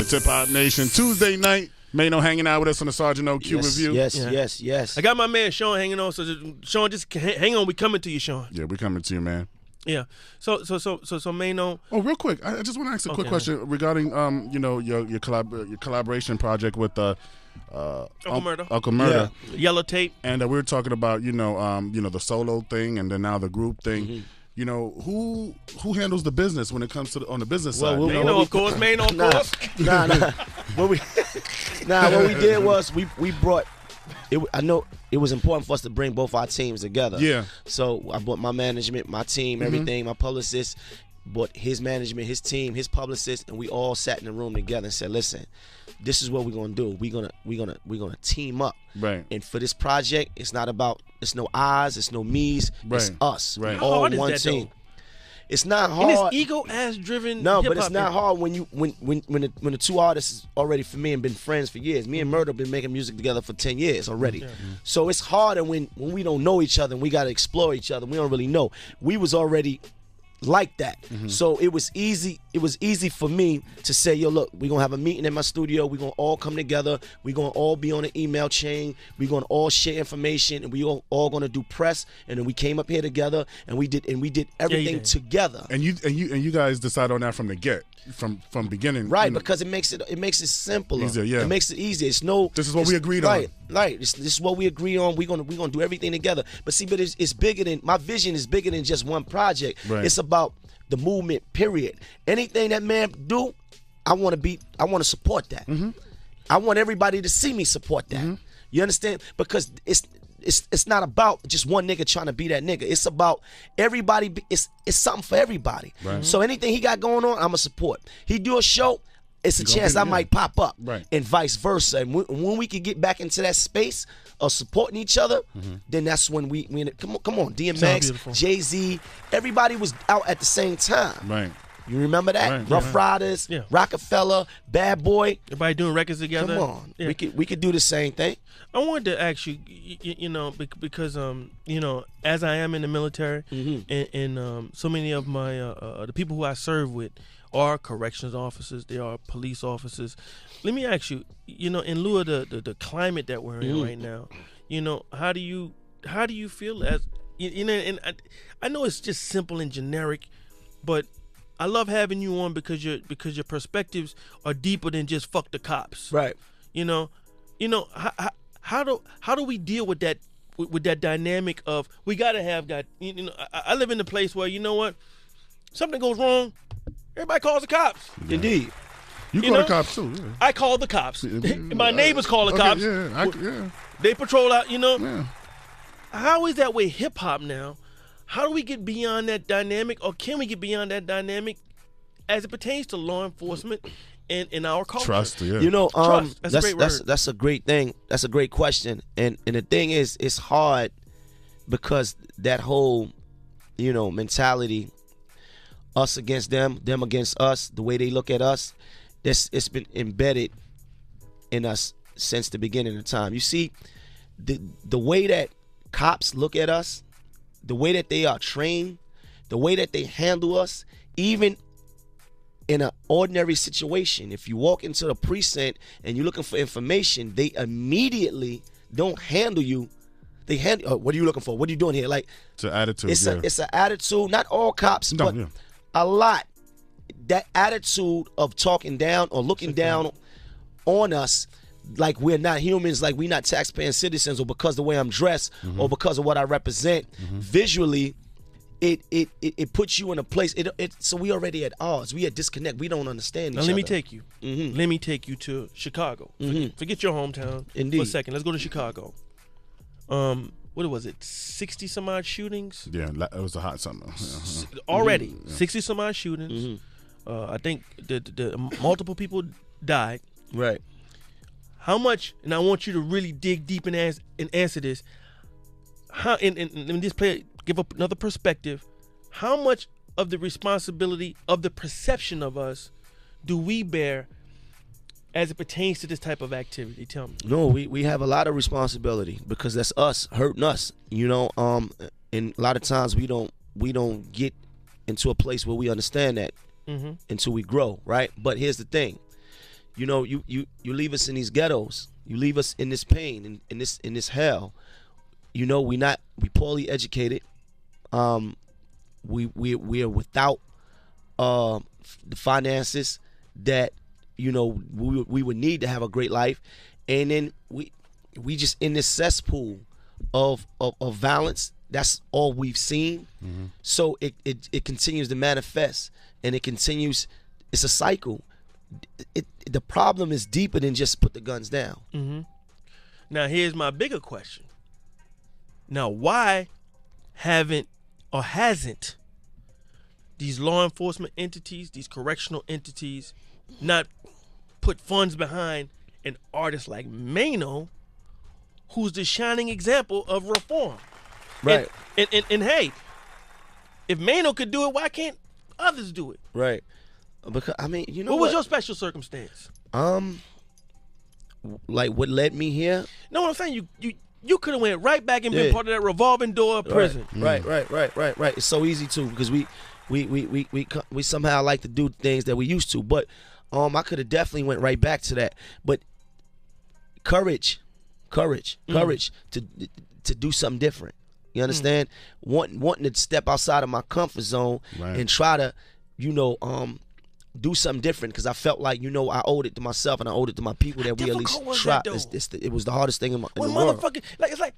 It's Hip Hop Nation Tuesday night. Maino hanging out with us on the Sergeant OQ review. Yes. I got my man Sean hanging on. So Sean, just hang on. We coming to you, Sean. Yeah, we coming to you, man. Yeah. So Maino. Oh, real quick, I just want to ask a quick question regarding your collaboration project with Uncle Murda. Uncle Murda. Yeah. Yellow Tape. And we were talking about the solo thing and then now the group thing. Mm-hmm. Who handles the business when it comes to on the business side? Maino, of course. What we did was we brought. I know it was important for us to bring both our teams together. Yeah. So I brought my management, my team, everything, my publicist, brought his management, his team, his publicist, and we all sat in the room together and said, "Listen, this is what we're gonna do. We're gonna team up. Right. And for this project, it's not about no I's, it's no me's, it's us. Right. All hard is one that, team. though? It's not hard. And it's ego-ass driven. No, but it's not hard when the two artists already for me and been friends for years. Me and Murda been making music together for 10 years already. Yeah. So it's harder when we don't know each other and we got to explore each other. We don't really know. We was already like that. So it was easy for me to say, yo, look, we're gonna have a meeting in my studio, we're gonna all come together, we're gonna all be on an email chain, we're gonna all share information, and we all gonna do press, and then we came up here together and we did everything together. And you guys decide on that from the get. From beginning, right? Because it makes it simpler. Easier, yeah. It makes it easier. This is what we agreed on. Right. This is what we agree on. We're gonna do everything together. But see, it's bigger than my vision. Is bigger than just one project. Right. It's about the movement. Period. Anything that man do, I want to support that. I want everybody to see me support that. You understand? Because it's not about just one nigga trying to be that nigga. It's about everybody. It's something for everybody. Right. So anything he got going on, I'ma support. He do a show, it's a chance I might pop up, and vice versa. And when we could get back into that space of supporting each other, then that's when we come on, DMX, Jay-Z, everybody was out at the same time. Right. You remember that? Right, Rough Riders, Rockefeller, Bad Boy. Everybody doing records together. Come on, yeah. we could do the same thing. I wanted to ask you, because as I am in the military, and so many of my the people who I serve with are corrections officers, they are police officers. Let me ask you, in lieu of the climate that we're in right now, how do you feel as and I know it's just simple and generic, but I love having you on because your perspectives are deeper than just fuck the cops. Right. How do we deal with that dynamic of we gotta have that? I live in a place where something goes wrong, everybody calls the cops. Yeah. Indeed. You call the cops too. Yeah. I call the cops. My neighbors call the cops. Yeah. They patrol out. Yeah. How is that with hip hop now? How do we get beyond that dynamic, or can we get beyond that dynamic as it pertains to law enforcement and in our culture? Trust, yeah. Trust. That's a great word. That's a great thing. That's a great question. And the thing is, it's hard because that whole, mentality, us against them against us, the way they look at us, it's been embedded in us since the beginning of time. You see, the way that cops look at us, the way that they are trained, the way that they handle us, even in an ordinary situation, if you walk into the precinct and you're looking for information, they immediately don't handle you. They handle, what are you looking for? What are you doing here? Like, it's an attitude. It's an attitude. Not all cops, but a lot. That attitude of talking down or looking down on us, like we're not humans, like we're not taxpaying citizens, or because the way I'm dressed, or because of what I represent visually, it puts you in a place. So we already at odds. We at disconnect. We don't understand each other. Let me take you. Let me take you to Chicago. Forget your hometown for a second. Let's go to Chicago. What was it? 60 some odd shootings. Yeah, it was a hot summer. Already 60 some odd shootings. I think the multiple people died. Right. How much? And I want you to really dig deep and answer this. How? And let me just give up another perspective. How much of the responsibility of the perception of us do we bear as it pertains to this type of activity? Tell me. No, we have a lot of responsibility because that's us hurting us. And a lot of times we don't get into a place where we understand that until we grow, right? But here's the thing. you leave us in these ghettos. You leave us in this pain, in this hell. We poorly educated. We are without the finances that we would need to have a great life, and then we just in this cesspool of violence. That's all we've seen. Mm-hmm. So it continues to manifest, and it continues. It's a cycle. The problem is deeper than just put the guns down. Mm-hmm. Now here's my bigger question. Now why hasn't these law enforcement entities, these correctional entities, not put funds behind an artist like Maino, who's the shining example of reform? Right. And hey, if Maino could do it, why can't others do it? Right. Because what was your special circumstance? Like what led me here? No, what I'm saying, you could have went right back and been part of that revolving door of prison. Right. It's so easy too, because we somehow like to do things that we used to, but I could have definitely went right back to that. But courage to do something different. You understand? Wanting to step outside of my comfort zone and try to, do something different, because I felt like, I owed it to myself and I owed it to my people that we at least tried. It was the hardest thing in the world.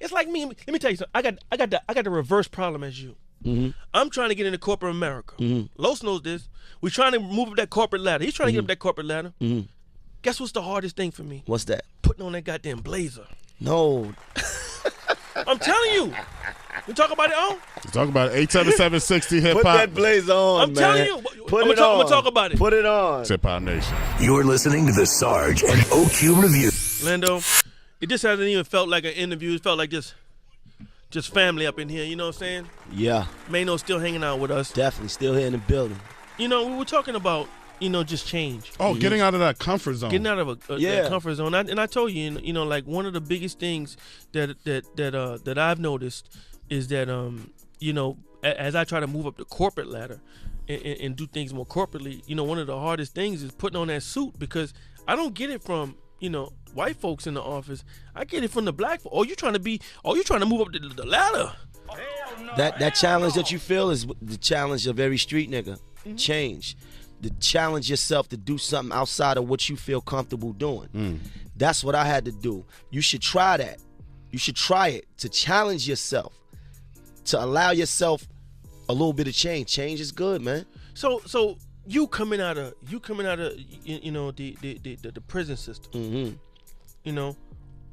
It's like me. Let me tell you something. I got the reverse problem as you. Mm-hmm. I'm trying to get into corporate America. Mm-hmm. Los knows this. We're trying to move up that corporate ladder. He's trying to get up that corporate ladder. Mm-hmm. Guess what's the hardest thing for me? What's that? Putting on that goddamn blazer. No. I'm telling you. We talk about it on? We talk about it. 877-60 hip hop. Put that blazer on, I'm telling you. I'm gonna talk about it. Put it on. Hip Hop Nation. You're listening to the Sarge and OQ Review. Lando, it just hasn't even felt like an interview. It felt like just family up in here. You know what I'm saying? Yeah. Maino's still hanging out with us. Definitely still here in the building. We were talking about, just change. Oh, getting out of that comfort zone. Getting out of that comfort zone. And I told you, like one of the biggest things that I've noticed is that as I try to move up the corporate ladder and do things more corporately, one of the hardest things is putting on that suit, because I don't get it from white folks in the office. I get it from the black folks. You trying to move up the ladder. That challenge that you feel is the challenge of every street nigga. Mm-hmm. Change. To challenge yourself to do something outside of what you feel comfortable doing. That's what I had to do. You should try that. You should try it, to challenge yourself, to allow yourself a little bit of change. Change is good, man. So you coming out of the prison system, mm-hmm.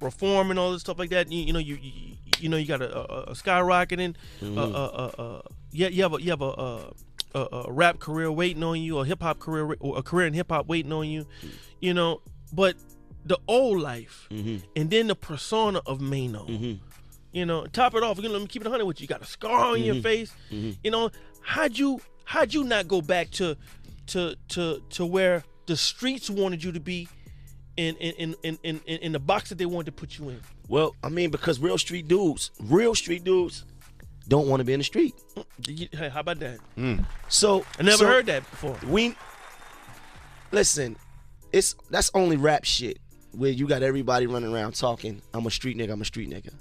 Reform and all this stuff like that. You got a skyrocketing. Mm-hmm. You have a rap career waiting on you, a hip hop career, or a career in hip hop waiting on you. But the old life, mm-hmm. and then the persona of Maino. Mm-hmm. Top it off. Let me keep it 100 with you. You got a scar on your face. Mm-hmm. How'd you not go back to where the streets wanted you to be, in the box that they wanted to put you in? Well, because real street dudes don't want to be in the street. Hey, how about that? So I never heard that before. Listen, that's only rap shit, where you got everybody running around talking, I'm a street nigga.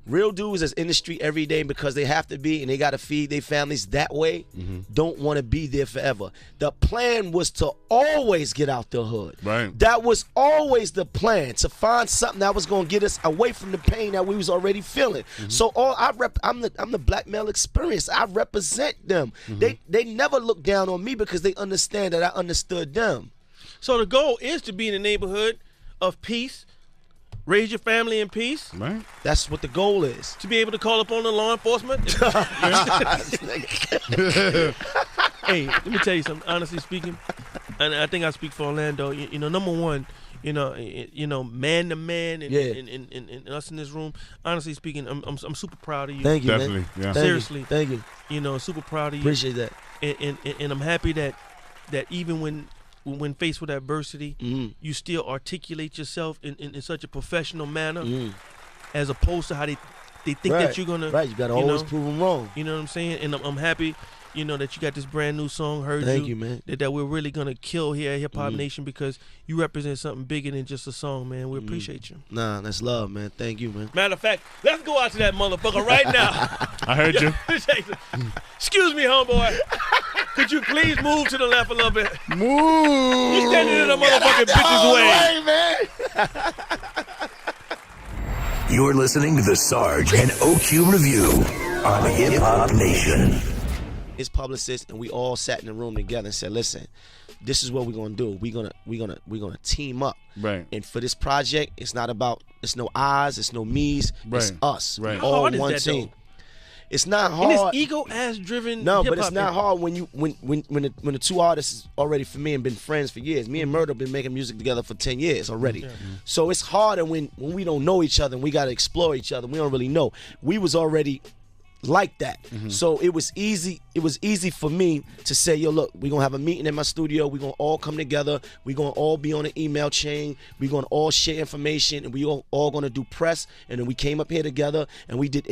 Real dudes that's in the street every day because they have to be, and they got to feed their families that way, don't want to be there forever. The plan was to always get out the hood. Right. That was always the plan, to find something that was going to get us away from the pain that we was already feeling. So I'm the black male experience. I represent them. They never look down on me because they understand that I understood them. So the goal is to be in a neighborhood of peace, raise your family in peace. Right. That's what the goal is. To be able to call upon the law enforcement. Hey, let me tell you something. Honestly speaking, and I think I speak for Orlando. Number one, man to man, and us in this room. Honestly speaking, I'm super proud of you. Thank you, definitely. man. Yeah. Seriously, thank you. Thank you. Super proud of you. Appreciate that. And I'm happy that even when faced with adversity, you still articulate yourself in such a professional manner, as opposed to how they think that you're gonna. Right, you gotta always prove them wrong. You know what I'm saying? And I'm happy that you got this brand new song. Thank you, man. That we're really gonna kill here at Hip Hop Nation because you represent something bigger than just a song, man. We appreciate you. Nah, that's love, man. Thank you, man. Matter of fact, let's go out to that motherfucker right now. I heard you. Excuse me, homeboy. Could you please move to the left a little bit? Move. You standing in a motherfucking bitch's way. man. You're listening to the Sarge and OQ Review on Hip Hop Nation. His publicist and we all sat in the room together and said, "Listen, this is what we're gonna do. We're gonna team up. Right. And for this project, it's no I's, it's no me's, it's us. Right. How All hard is one that, team. though? It's not In hard. this ego-ass driven No, but hip-hop it's not thing. hard when the two artists already for me and been friends for years. Me and Murda have been making music together for 10 years already. Yeah. So it's harder when we don't know each other and we gotta explore each other. We don't really know. We was already like that. So it was easy for me to say, yo, look, we're gonna have a meeting in my studio, we're gonna all come together, we're gonna all be on an email chain, we're gonna all share information, and we all gonna do press, and then we came up here together and we did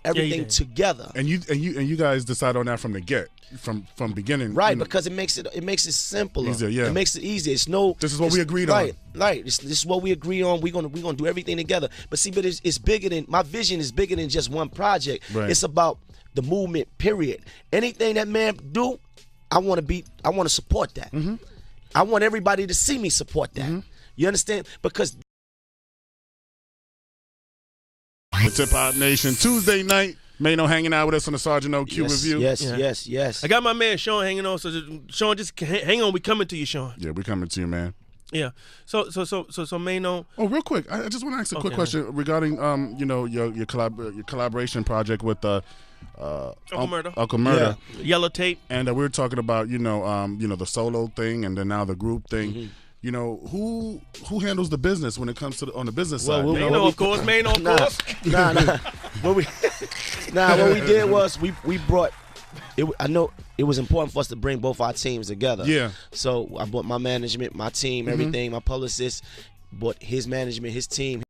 everything together. And you guys decide on that from the get, from beginning. Right, because it makes it simpler. Easier, yeah. It makes it easier. It's no. This is what we agreed on. on. Right. This is what we agreed on. We're gonna do everything together. But see, it's bigger than my vision. Is bigger than just one project. Right. It's about the movement. Period. Anything that man do, I want to support that. I want everybody to see me support that. You understand? Because It's Hip Hop Nation Tuesday night. Maino hanging out with us on the Sergeant OQ Review. Yes. I got my man Sean hanging on. So Sean, just hang on. We coming to you, Sean. Yeah, we coming to you, man. Yeah. So Maino. Oh, real quick, I just want to ask a quick question regarding your collaboration project with Uncle Murda. Uncle Murda. Yeah. Yellow Tape. And we were talking about the solo thing and then now the group thing. Who handles the business when it comes to on the business side? Maino, of course. Maino, of course. What we did was we brought. I know it was important for us to bring both our teams together. Yeah. So I brought my management, my team, everything. My publicist brought his management, his team.